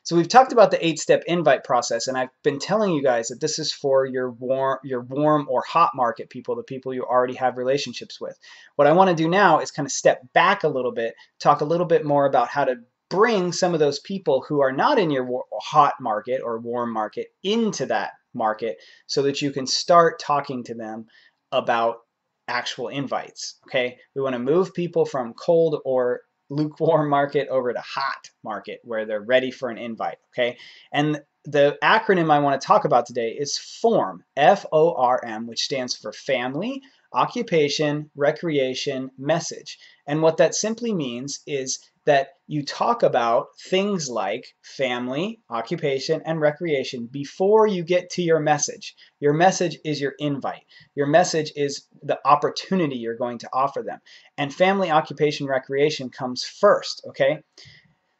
So we've talked about the 8-step invite process, and I've been telling you guys that this is for your warm or hot market people, the people you already have relationships with. What I want to do now is kind of step back a little bit, talk a little bit more about how to bring some of those people who are not in your hot market or warm market into that market so that you can start talking to them about actual invites. Okay, we want to move people from cold or lukewarm market over to hot market where they're ready for an invite. Okay, and the acronym I want to talk about today is FORM, FORM, which stands for family, occupation, recreation, message. And what that simply means is that you talk about things like family, occupation, and recreation before you get to your message. Your message is your invite. Your message is the opportunity you're going to offer them. And family, occupation, recreation comes first, okay?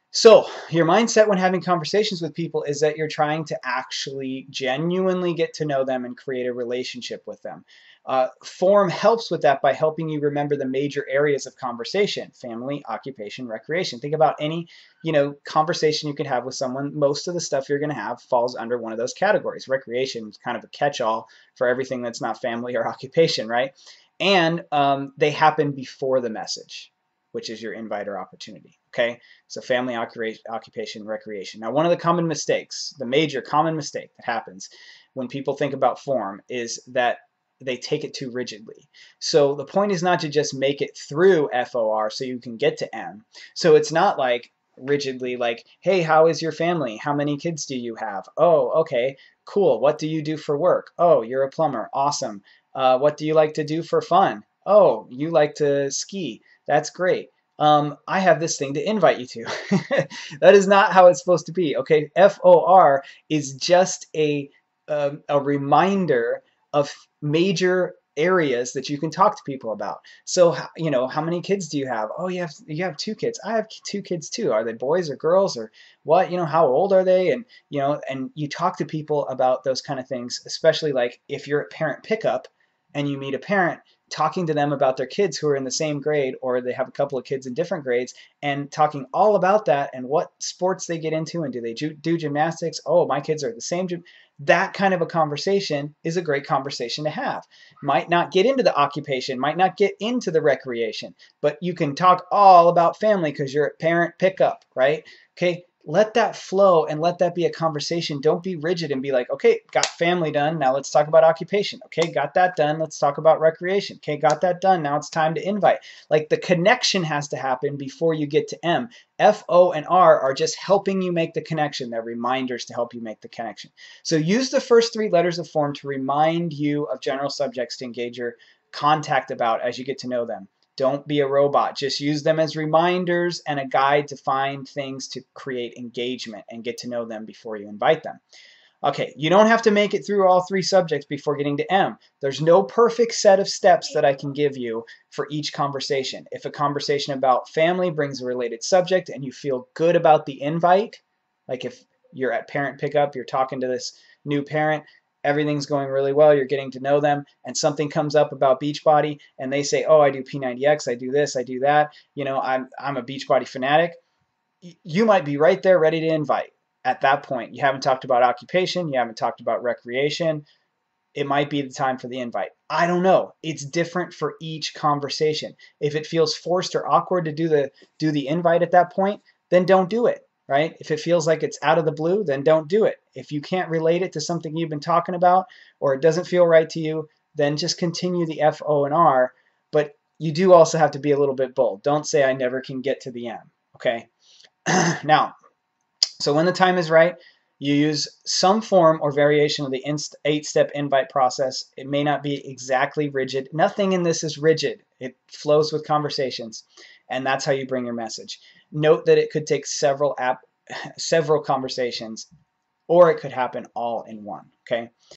So, your mindset when having conversations with people is that you're trying to actually genuinely get to know them and create a relationship with them. Form helps with that by helping you remember the major areas of conversation: family, occupation, recreation. Think about any, conversation you could have with someone. Most of the stuff you're going to have falls under one of those categories. Recreation is kind of a catch-all for everything that's not family or occupation, right? And they happen before the message, which is your invite or opportunity. Okay, so family, occupation, recreation. Now, one of the common mistakes, the major common mistake that happens when people think about form is that they take it too rigidly. So the point is not to just make it through FOR so you can get to M. So it's not like rigidly like, hey, how is your family? How many kids do you have? Oh, okay, cool. What do you do for work? Oh, you're a plumber. Awesome. What do you like to do for fun? Oh, you like to ski. That's great. I have this thing to invite you to. That is not how it's supposed to be. Okay, FOR is just a reminder of major areas that you can talk to people about. So, how many kids do you have? Oh, you have 2 kids. I have 2 kids too. Are they boys or girls or what? How old are they? And and you talk to people about those kind of things, especially like if you're at parent pickup and you meet a parent, talking to them about their kids who are in the same grade or they have a couple of kids in different grades and talking all about that and what sports they get into and do they do gymnastics. Oh, my kids are the same gym. That kind of a conversation is a great conversation to have. Might not get into the occupation, might not get into the recreation, but you can talk all about family because you're at parent pickup, right? Okay, let that flow and let that be a conversation. Don't be rigid and be like, okay, got family done. Now let's talk about occupation. Okay, got that done. Let's talk about recreation. Okay, got that done. Now it's time to invite. Like the connection has to happen before you get to M. F, O, and R are just helping you make the connection. They're reminders to help you make the connection. So use the first 3 letters of form to remind you of general subjects to engage your contact about as you get to know them. Don't be a robot. Just use them as reminders and a guide to find things to create engagement and get to know them before you invite them. Okay, you don't have to make it through all 3 subjects before getting to M. There's no perfect set of steps that I can give you for each conversation. If a conversation about family brings a related subject and you feel good about the invite, like if you're at parent pickup, you're talking to this new parent, everything's going really well, you're getting to know them, and something comes up about Beachbody, and they say, oh, I do P90X, I do this, I do that, I'm a Beachbody fanatic, you might be right there ready to invite. At that point, you haven't talked about occupation, you haven't talked about recreation, it might be the time for the invite. I don't know. It's different for each conversation. If it feels forced or awkward to do the invite at that point, then don't do it, right? If it feels like it's out of the blue, then don't do it. If you can't relate it to something you've been talking about or it doesn't feel right to you, then just continue the F, O, and R. But you do also have to be a little bit bold. Don't say I never can get to the M, okay? Now, so when the time is right, you use some form or variation of the 8-step invite process. It may not be exactly rigid. Nothing in this is rigid. It flows with conversations, and that's how you bring your message. Note that it could take several conversations, or it could happen all in one, okay?